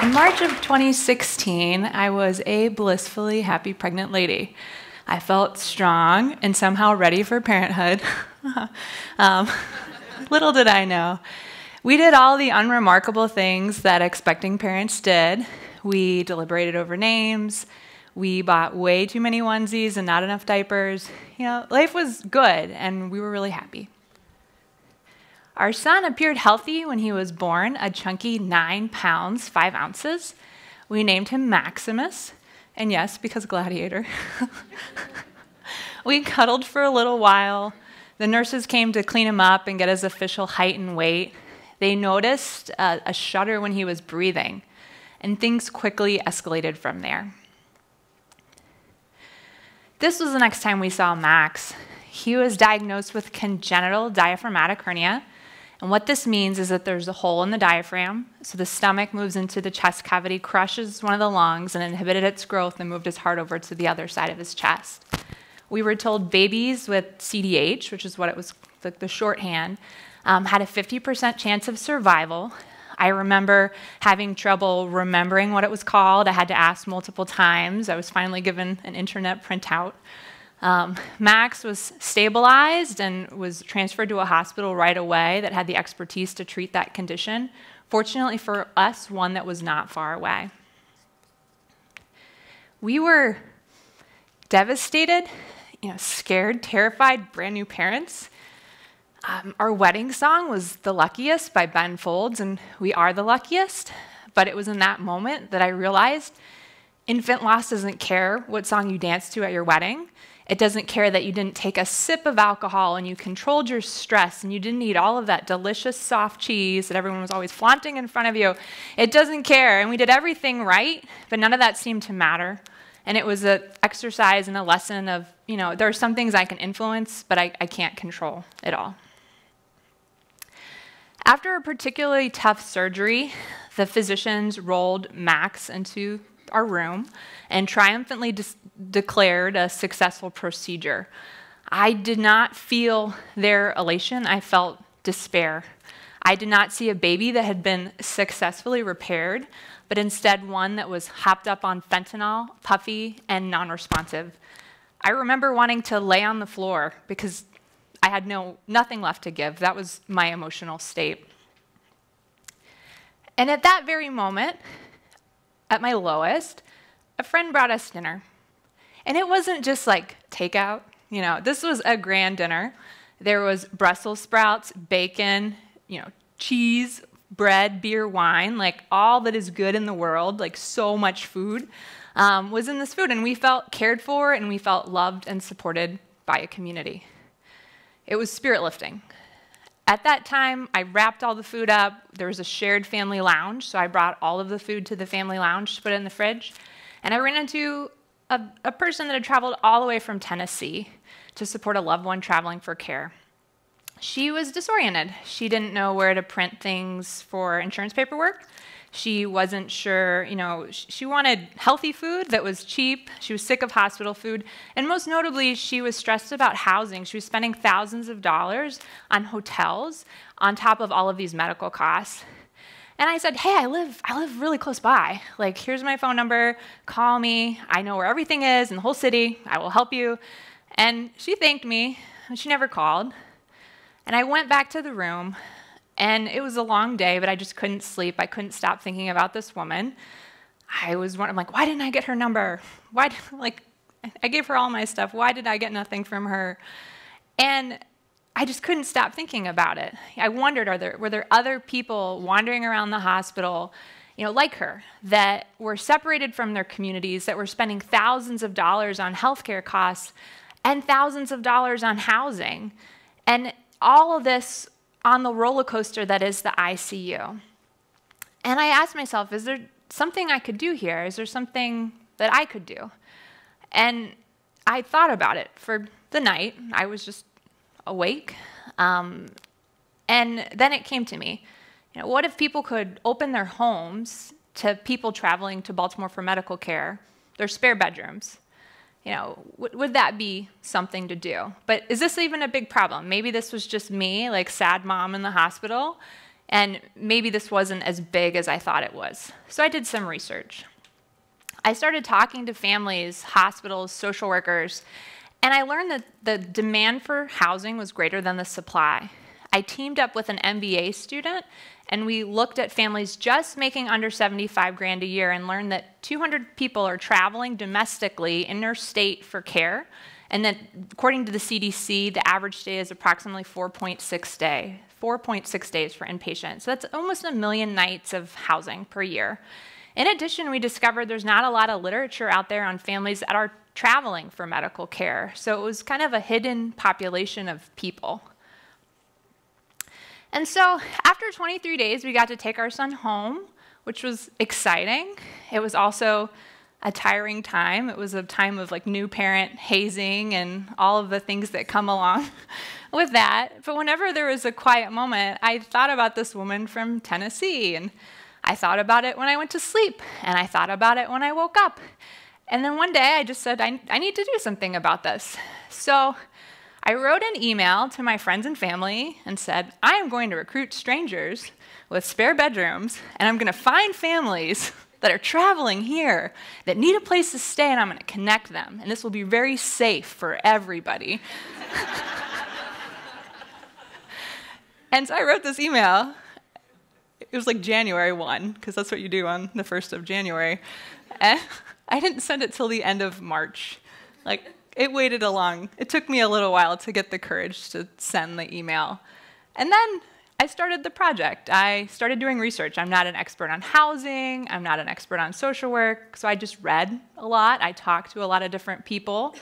In March of 2016, I was a blissfully happy pregnant lady. I felt strong and somehow ready for parenthood. Little did I know. We did all the unremarkable things that expecting parents did. We deliberated over names. We bought way too many onesies and not enough diapers. Life was good, and we were really happy. Our son appeared healthy when he was born, a chunky 9 pounds, 5 ounces. We named him Maximus, and yes, because gladiator. We cuddled for a little while. The nurses came to clean him up and get his official height and weight. They noticed a shudder when he was breathing, and things quickly escalated from there. This was the next time we saw Max. He was diagnosed with congenital diaphragmatic hernia. And what this means is that there's a hole in the diaphragm, so the stomach moves into the chest cavity, crushes one of the lungs, and inhibited its growth and moved his heart over to the other side of his chest. We were told babies with CDH, which is what it was, the shorthand, had a 50% chance of survival. I remember having trouble remembering what it was called. I had to ask multiple times. I was finally given an internet printout. Max was stabilized and was transferred to a hospital right away that had the expertise to treat that condition. Fortunately for us, one that was not far away. We were devastated, scared, terrified, brand new parents. Our wedding song was The Luckiest by Ben Folds, and we are the luckiest. But it was in that moment that I realized infant loss doesn't care what song you dance to at your wedding. It doesn't care that you didn't take a sip of alcohol and you controlled your stress and you didn't eat all of that delicious soft cheese that everyone was always flaunting in front of you. It doesn't care, and we did everything right, but none of that seemed to matter. And it was an exercise and a lesson of, there are some things I can influence, but I can't control it all. After a particularly tough surgery, the physicians rolled Max into our room and triumphantly declared a successful procedure. I did not feel their elation. I felt despair. I did not see a baby that had been successfully repaired, but instead one that was hopped up on fentanyl, puffy, and non-responsive. I remember wanting to lay on the floor because I had nothing left to give. That was my emotional state. And at that very moment, at my lowest, a friend brought us dinner. And it wasn't just like takeout. This was a grand dinner. There was Brussels sprouts, bacon, cheese, bread, beer, wine, like all that is good in the world, like so much food was in this food. And we felt cared for and we felt loved and supported by a community. It was spirit lifting. At that time, I wrapped all the food up. There was a shared family lounge, so I brought all of the food to the family lounge to put it in the fridge. And I ran into a person that had traveled all the way from Tennessee to support a loved one traveling for care. She was disoriented. She didn't know where to print things for insurance paperwork. She wasn't sure, she wanted healthy food that was cheap. She was sick of hospital food. And most notably, she was stressed about housing. She was spending thousands of dollars on hotels on top of all of these medical costs. And I said, hey, I live really close by. Like, here's my phone number. Call me. I know where everything is in the whole city. I will help you. And she thanked me. She never called. And I went back to the room. And it was a long day, but I just couldn't sleep. I couldn't stop thinking about this woman. I'm like, why didn't I get her number? I gave her all my stuff. Why did I get nothing from her? And I just couldn't stop thinking about it. I wondered, were there other people wandering around the hospital, like her, that were separated from their communities, that were spending thousands of dollars on healthcare costs and thousands of dollars on housing, and all of this on the roller coaster that is the ICU. And I asked myself, is there something I could do here? Is there something that I could do? And I thought about it for the night. I was just awake. And then it came to me, what if people could open their homes to people traveling to Baltimore for medical care, their spare bedrooms? Would that be something to do? But is this even a big problem? Maybe this was just me, like sad mom in the hospital, and maybe this wasn't as big as I thought it was. So I did some research. I started talking to families, hospitals, social workers, and I learned that the demand for housing was greater than the supply. I teamed up with an MBA student, and we looked at families just making under 75 grand a year and learned that 200 people are traveling domestically in their state for care, and that according to the CDC, the average stay is approximately 4.6 days for inpatient. So that's almost 1 million nights of housing per year. In addition, we discovered there's not a lot of literature out there on families that are traveling for medical care. So it was kind of a hidden population of people. And so after 23 days, we got to take our son home, which was exciting. It was also a tiring time. It was a time of like new parent hazing and all of the things that come along with that. But whenever there was a quiet moment, I thought about this woman from Tennessee, and I thought about it when I went to sleep, and I thought about it when I woke up. And then one day I just said, I need to do something about this. So I wrote an email to my friends and family and said, I am going to recruit strangers with spare bedrooms, and I'm going to find families that are traveling here that need a place to stay, and I'm going to connect them. And this will be very safe for everybody. And so I wrote this email. It was like January 1, because that's what you do on the 1st of January. And I didn't send it till the end of March. It took me a little while to get the courage to send the email. And then I started the project. I started doing research. I'm not an expert on housing. I'm not an expert on social work. So I just read a lot. I talked to a lot of different people.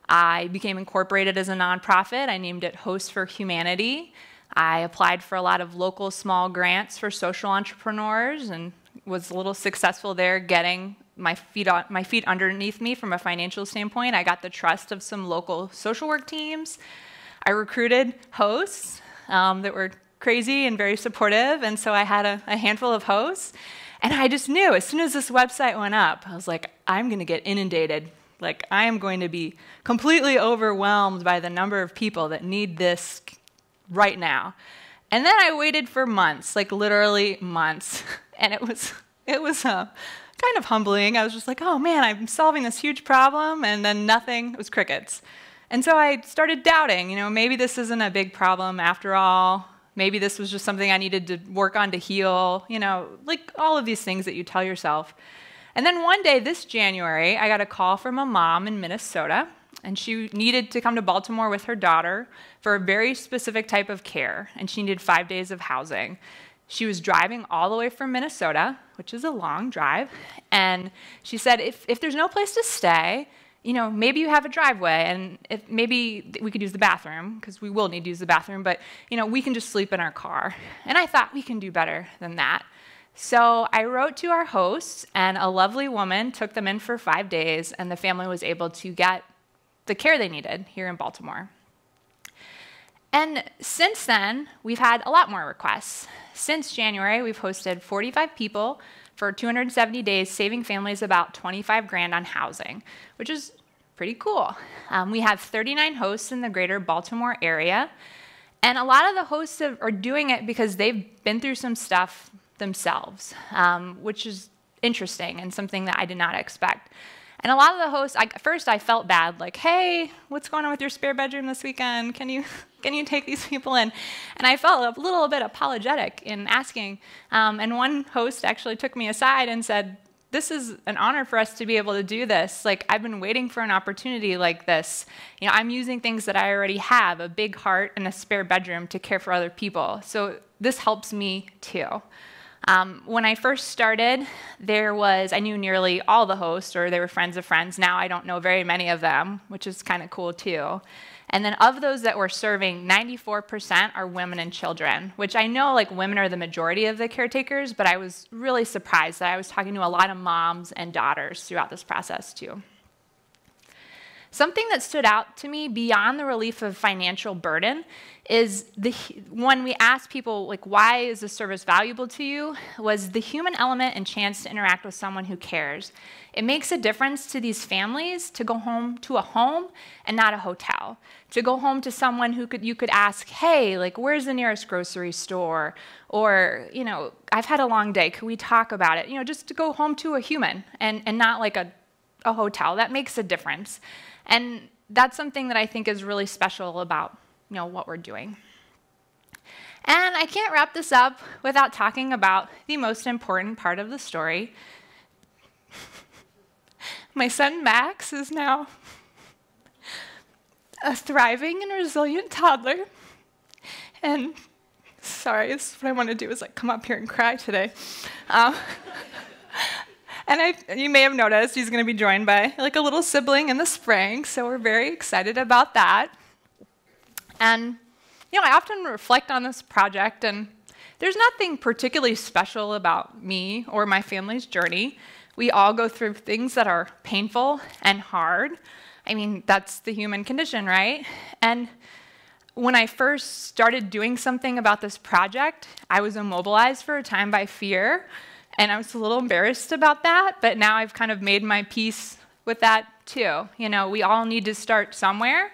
I became incorporated as a nonprofit. I named it Host for Humanity. I applied for a lot of local small grants for social entrepreneurs and was a little successful there, getting my feet underneath me from a financial standpoint. I got the trust of some local social work teams. I recruited hosts that were crazy and very supportive, and so I had a handful of hosts. And I just knew as soon as this website went up, I was like, I'm going to get inundated. Like, I am going to be completely overwhelmed by the number of people that need this right now. And then I waited for months, like literally months. And it was kind of humbling. I was just like, oh man, I'm solving this huge problem, and then nothing. It was crickets. And so I started doubting, maybe this isn't a big problem after all. Maybe this was just something I needed to work on to heal, like all of these things that you tell yourself. And then one day this January, I got a call from a mom in Minnesota, and she needed to come to Baltimore with her daughter for a very specific type of care, and she needed 5 days of housing. She was driving all the way from Minnesota, which is a long drive, and she said, if there's no place to stay, maybe you have a driveway, and maybe we could use the bathroom, because we will need to use the bathroom, but we can just sleep in our car. And I thought we can do better than that. So I wrote to our hosts, and a lovely woman took them in for 5 days, and the family was able to get the care they needed here in Baltimore. And since then, we've had a lot more requests. Since January, we've hosted 45 people for 270 days, saving families about 25 grand on housing, which is pretty cool. We have 39 hosts in the greater Baltimore area, and a lot of the hosts are doing it because they've been through some stuff themselves, which is interesting and something that I did not expect. And a lot of the hosts, first I felt bad, like, hey, what's going on with your spare bedroom this weekend? Can you take these people in? And I felt a little bit apologetic in asking. And one host actually took me aside and said, this is an honor for us to be able to do this. Like, I've been waiting for an opportunity like this. I'm using things that I already have, a big heart and a spare bedroom to care for other people. So this helps me too. When I first started, I knew nearly all the hosts, or they were friends of friends. Now I don't know very many of them, which is kind of cool too. And then of those that we're serving, 94% are women and children, which I know like women are the majority of the caretakers, but I was really surprised that I was talking to a lot of moms and daughters throughout this process too. Something that stood out to me beyond the relief of financial burden is when we asked people, like, why is this service valuable to you, was the human element and chance to interact with someone who cares. It makes a difference to these families to go home to a home and not a hotel, to go home to someone who you could ask, hey, like, where's the nearest grocery store? Or, I've had a long day, could we talk about it? Just to go home to a human and not like a hotel. That makes a difference. And that's something that I think is really special about what we're doing. And I can't wrap this up without talking about the most important part of the story. My son Max is now a thriving and resilient toddler. And sorry, this is what I want to do is come up here and cry today. And you may have noticed he's going to be joined by a little sibling in the spring, so we're very excited about that. And I often reflect on this project, and there's nothing particularly special about me or my family's journey. We all go through things that are painful and hard. I mean, that's the human condition, right? And when I first started doing something about this project, I was immobilized for a time by fear. And I was a little embarrassed about that, but now I've kind of made my peace with that too. We all need to start somewhere.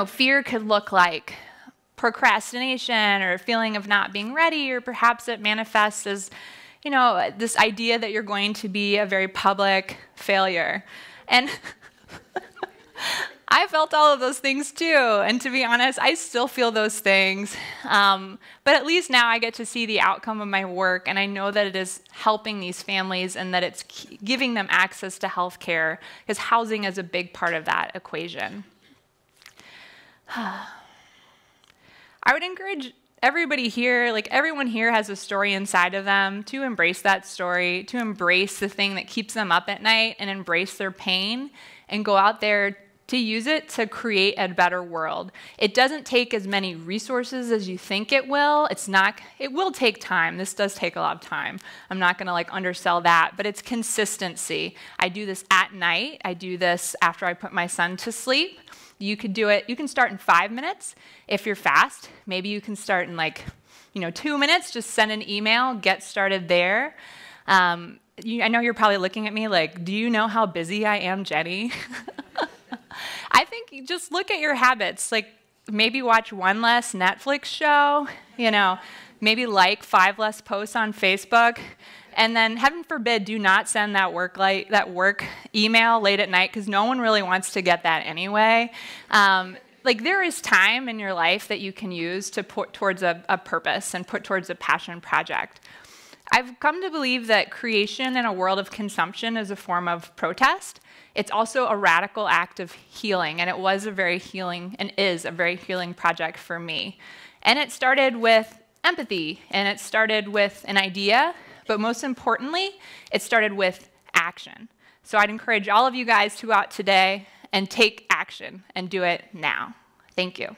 Fear could look like procrastination or a feeling of not being ready, or perhaps it manifests as, this idea that you're going to be a very public failure. And I felt all of those things too, and to be honest, I still feel those things. But at least now I get to see the outcome of my work, and I know that it is helping these families and that it's giving them access to health care, because housing is a big part of that equation. I would encourage everybody here, everyone here has a story inside of them, to embrace that story, to embrace the thing that keeps them up at night and embrace their pain and go out there to use it to create a better world. It doesn't take as many resources as you think it will. It will take time. This does take a lot of time. I'm not gonna undersell that, but it's consistency. I do this at night. I do this after I put my son to sleep. You could do it, you can start in 5 minutes. If you're fast, maybe you can start in 2 minutes, just send an email, get started there. I know you're probably looking at me like, do you know how busy I am, Jenny? I think you just look at your habits, maybe watch 1 less Netflix show, maybe 5 less posts on Facebook, and then heaven forbid, do not send that work email late at night, because no one really wants to get that anyway. There is time in your life that you can use to put towards a purpose and put towards a passion project. I've come to believe that creation in a world of consumption is a form of protest. It's also a radical act of healing, and it was a very healing and is a very healing project for me. And it started with empathy, and it started with an idea, but most importantly, it started with action. So I'd encourage all of you guys to go out today and take action and do it now. Thank you.